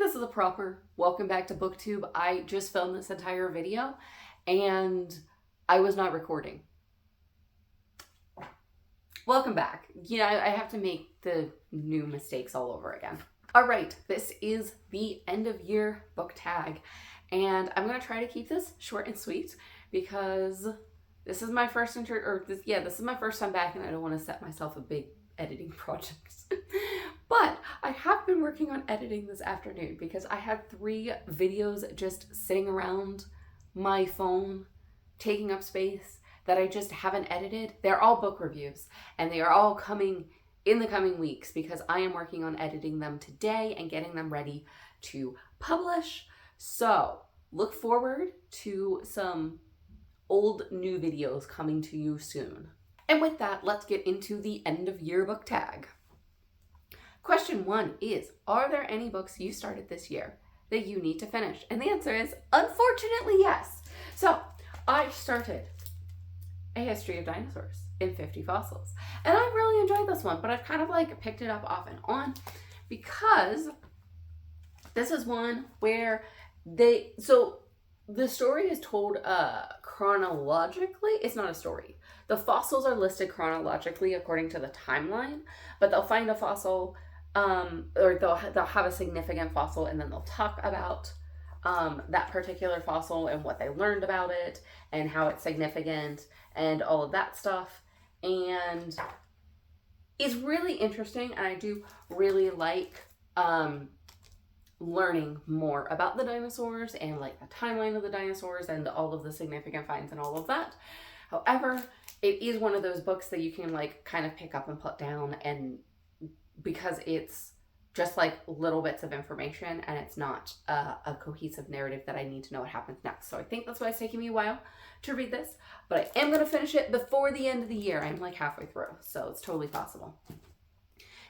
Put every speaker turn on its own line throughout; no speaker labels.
this is a proper welcome back to Booktube. I just filmed this entire video and I was not recording. Welcome back. Yeah, I have to make the new mistakes all over again. All right, this is the end of year book tag and I'm gonna try to keep this short and sweet because this is my first this is my first time back and I don't want to set myself a big editing project. But I have been working on editing this afternoon because I had 3 videos just sitting around my phone taking up space that I just haven't edited. They're all book reviews and they are all coming in the coming weeks because I am working on editing them today and getting them ready to publish. So look forward to some old new videos coming to you soon. And with that, let's get into the end of year book tag. Question 1 is, are there any books you started this year that you need to finish? And the answer is, unfortunately, yes. So I started A History of Dinosaurs in 50 Fossils. And I really enjoyed this one, but I've kind of like picked it up off and on because this is one where the story is told chronologically. It's not a story. The fossils are listed chronologically according to the timeline, but they'll find a fossil or they'll have a significant fossil and then they'll talk about that particular fossil and what they learned about it and how it's significant and all of that stuff. And it's really interesting and I do really like learning more about the dinosaurs and like the timeline of the dinosaurs and all of the significant finds and all of that. However, it is one of those books that you can like kind of pick up and put down, and because it's just like little bits of information and it's not a cohesive narrative that I need to know what happens next. So I think that's why it's taking me a while to read this, but I am going to finish it before the end of the year. I'm like halfway through, so it's totally possible.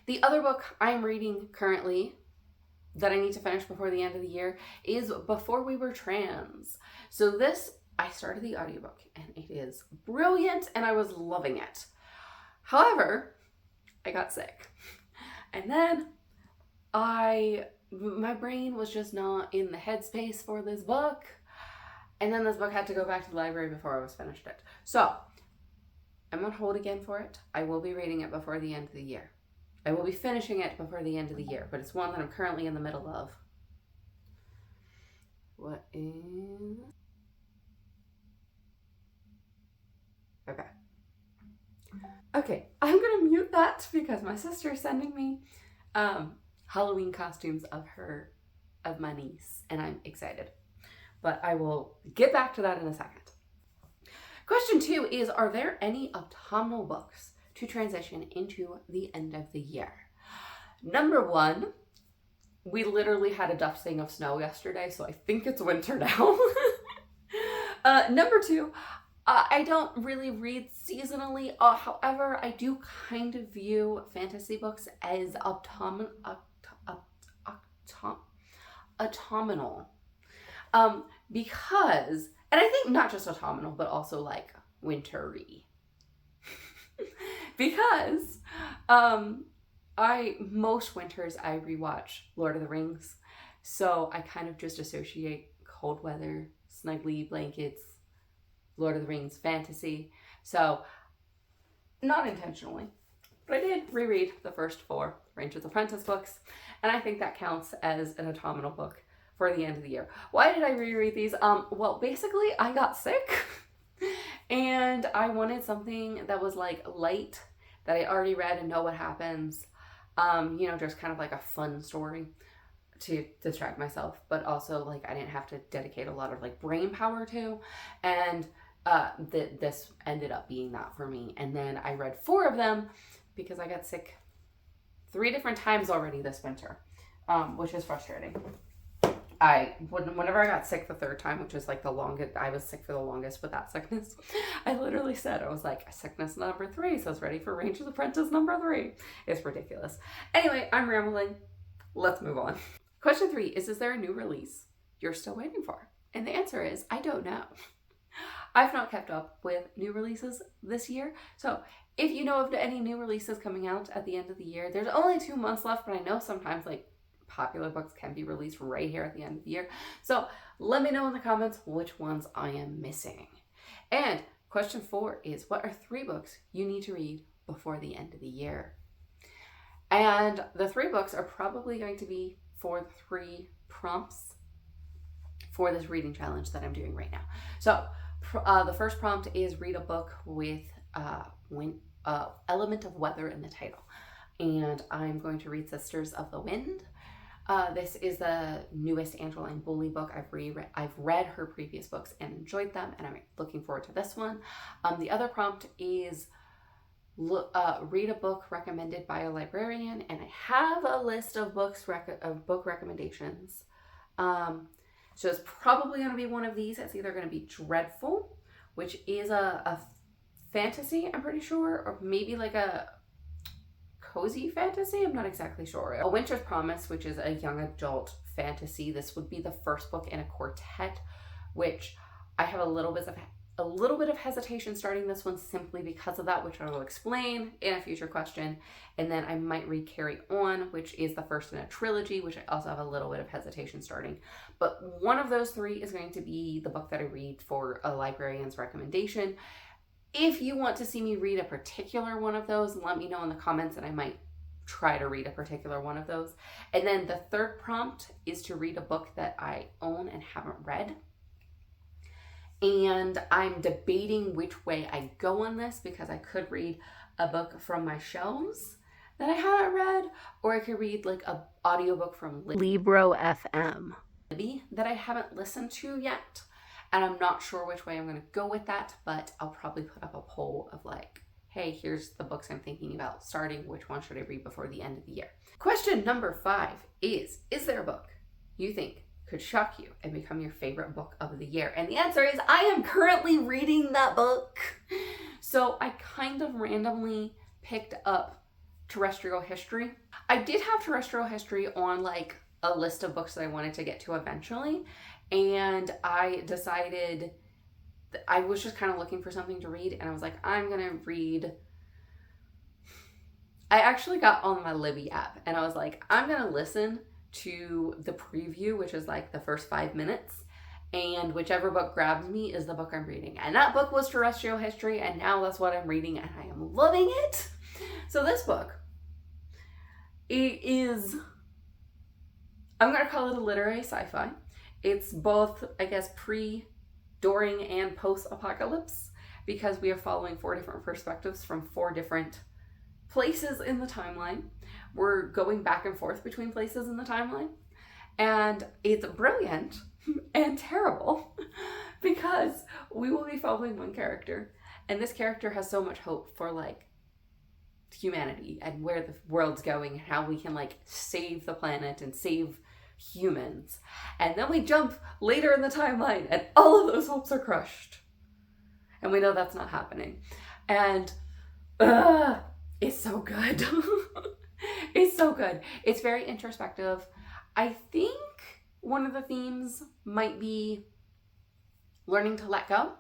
The other book I'm reading currently that I need to finish before the end of the year is Before We Were Trans. So this, I started the audiobook and it is brilliant and I was loving it. However, I got sick and then my brain was just not in the headspace for this book. And then this book had to go back to the library before I was finished it. So I'm on hold again for it. I will be reading it before the end of the year. I will be finishing it before the end of the year, but it's one that I'm currently in the middle of. What is... Okay, I'm gonna mute that because my sister is sending me Halloween costumes of my niece, and I'm excited. But I will get back to that in a second. Question 2 is, are there any autumnal books to transition into the end of the year? Number 1, we literally had a dusting of snow yesterday, so I think it's winter now. Number 2, I don't really read seasonally. However, I do kind of view fantasy books as autumnal. Because, and I think not just autumnal, but also like wintry. Because most winters I rewatch Lord of the Rings, so I kind of just associate cold weather, snuggly blankets, Lord of the Rings, fantasy. So not intentionally, but I did reread the first 4 Ranger's Apprentice books, and I think that counts as an autumnal book for the end of the year. Why did I reread these? Well, basically I got sick and I wanted something that was like light, that I already read and know what happens. Just kind of like a fun story to distract myself, but also like I didn't have to dedicate a lot of like brain power to. And this ended up being that for me. And then I read 4 of them because I got sick 3 different times already this winter, which is frustrating. Whenever I got sick the 3rd time, which is like the longest, I was sick for the longest with that sickness, I literally said, I was like, sickness number 3, so it's ready for Ranger's Apprentice number 3. It's ridiculous. Anyway, I'm rambling. Let's move on. Question 3 is there a new release you're still waiting for? And the answer is, I don't know. I've not kept up with new releases this year, so if you know of any new releases coming out at the end of the year, there's only 2 months left, but I know sometimes like popular books can be released right here at the end of the year. So let me know in the comments which ones I am missing. And question 4 is, what are 3 books you need to read before the end of the year? And the 3 books are probably going to be for 3 prompts for this reading challenge that I'm doing right now. So the first prompt is read a book with element of weather in the title. And I'm going to read Sisters of the Wind. This is the newest Angeline Boulley book. I've read her previous books and enjoyed them, and I'm looking forward to this one. The other prompt is read a book recommended by a librarian, and I have a list of book recommendations. So it's probably going to be one of these. It's either going to be Dreadful, which is a fantasy, I'm pretty sure, or maybe like a cozy fantasy. I'm not exactly sure. A Winter's Promise, which is a young adult fantasy. This would be the first book in a quartet, which I have a little bit of hesitation starting this one simply because of that, which I will explain in a future question. And then I might read Carry On, which is the first in a trilogy, which I also have a little bit of hesitation starting. But one of those 3 is going to be the book that I read for a librarian's recommendation. If you want to see me read a particular one of those, let me know in the comments and I might try to read a particular one of those. And then the third prompt is to read a book that I own and haven't read. And I'm debating which way I go on this, because I could read a book from my shelves that I haven't read, or I could read like an audiobook from Libro FM that I haven't listened to yet. And I'm not sure which way I'm going to go with that, but I'll probably put up a poll of like, hey, here's the books I'm thinking about starting. Which one should I read before the end of the year? Question number 5 is there a book you think could shock you and become your favorite book of the year? And the answer is, I am currently reading that book. So I kind of randomly picked up Terrestrial History. I did have Terrestrial History on like a list of books that I wanted to get to eventually. And I decided that I was just kind of looking for something to read. And I was like, I'm going to read. I actually got on my Libby app and I was like, I'm going to listen to the preview, which is like the first 5 minutes. And whichever book grabs me is the book I'm reading. And that book was Terrestrial History. And now that's what I'm reading. And I am loving it. So this book, it is, I'm going to call it a literary sci-fi. It's both, I guess, pre, during, and post-apocalypse, because we are following 4 different perspectives from 4 different places in the timeline. We're going back and forth between places in the timeline. And it's brilliant and terrible because we will be following one character. And this character has so much hope for like humanity and where the world's going and how we can like save the planet and save humans. And then we jump later in the timeline and all of those hopes are crushed. And we know that's not happening. And it's so good. It's so good. It's very introspective. I think one of the themes might be learning to let go,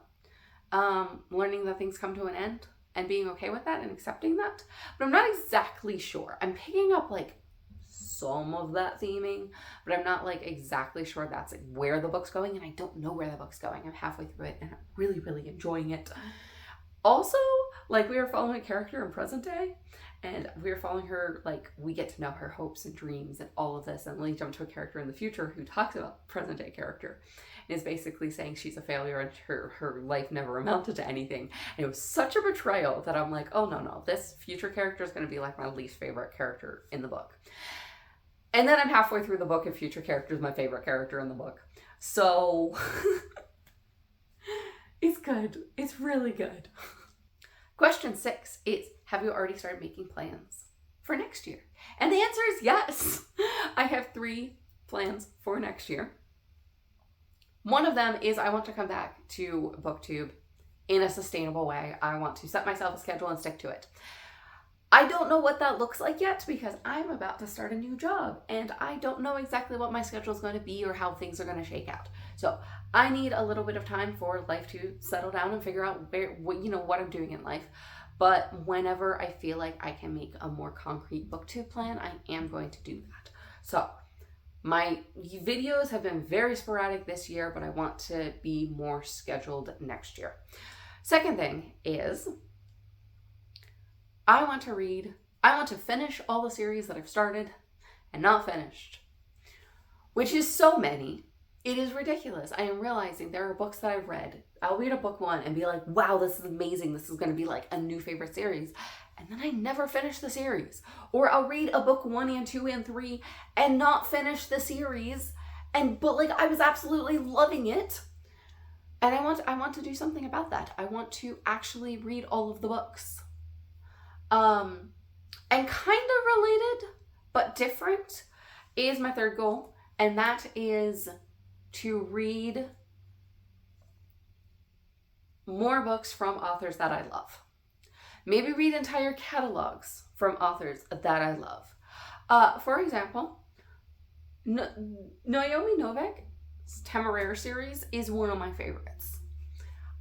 learning that things come to an end and being okay with that and accepting that. But I'm not exactly sure. I'm picking up like some of that theming, but I'm not like exactly sure that's like where the book's going, and I don't know where the book's going. I'm halfway through it and I'm really, really enjoying it. Also, like, we are following a character in present day, and we are following her, like, we get to know her hopes and dreams and all of this, and then we jump to a character in the future who talks about present day character and is basically saying she's a failure and her life never amounted to anything. And it was such a betrayal that I'm like, oh no, this future character is going to be like my least favorite character in the book. And then I'm halfway through the book and future character is my favorite character in the book. So it's good. It's really good. Question 6 is, have you already started making plans for next year? And the answer is yes. I have 3 plans for next year. One of them is I want to come back to Booktube in a sustainable way. I want to set myself a schedule and stick to it. I don't know what that looks like yet because I'm about to start a new job and I don't know exactly what my schedule is going to be or how things are going to shake out. So I need a little bit of time for life to settle down and figure out what I'm doing in life. But whenever I feel like I can make a more concrete Booktube plan, I am going to do that. So My videos have been very sporadic this year, but I want to be more scheduled next year. Second thing is I want to finish all the series that I've started and not finished, which is so many. It is ridiculous. I am realizing there are books that I've read. I'll read a book one and be like, wow, this is amazing. This is going to be like a new favorite series. And then I never finish the series. Or I'll read a book 1 and 2 and 3 and not finish the series. But like I was absolutely loving it. And I want to do something about that. I want to actually read all of the books. And kind of related, but different, is my third goal. And that is to read more books from authors that I love. Maybe read entire catalogs from authors that I love. For example, Naomi Novik's Temeraire series is one of my favorites.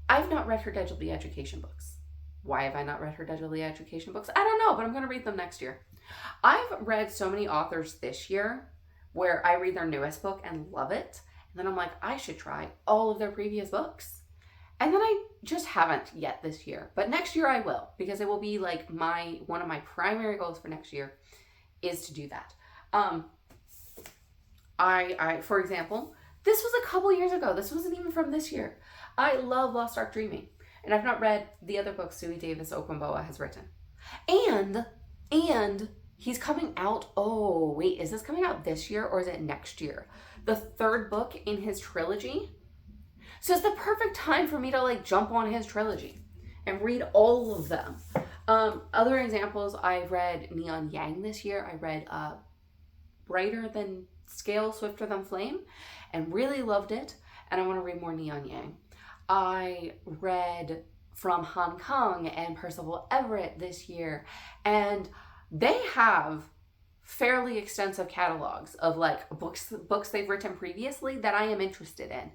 I've not read her Digital Education books. Why have I not read her Digital Education books? I don't know, but I'm going to read them next year. I've read so many authors this year where I read their newest book and love it. And then I'm like, I should try all of their previous books. And then I just haven't yet this year. But next year I will, because it will be like one of my primary goals for next year is to do that. For example, this was a couple years ago. This wasn't even from this year. I love Lost Ark Dreaming. And I've not read the other books Suey Davis Okwamboa has written. And he's coming out, oh wait, is this coming out this year or is it next year? The third book in his trilogy. So it's the perfect time for me to like jump on his trilogy and read all of them. Other examples, I read Neon Yang this year. I read Brighter Than Scale, Swifter Than Flame and really loved it. And I want to read more Neon Yang. I read From Hong Kong and Percival Everett this year. And they have fairly extensive catalogs of like books they've written previously that I am interested in.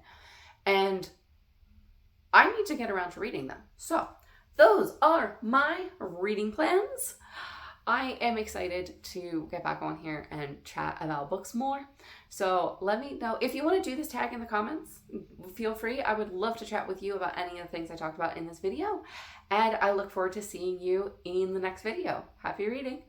And I need to get around to reading them. So those are my reading plans. I am excited to get back on here and chat about books more. So let me know if you want to do this tag in the comments. Feel free. I would love to chat with you about any of the things I talked about in this video. And I look forward to seeing you in the next video. Happy reading.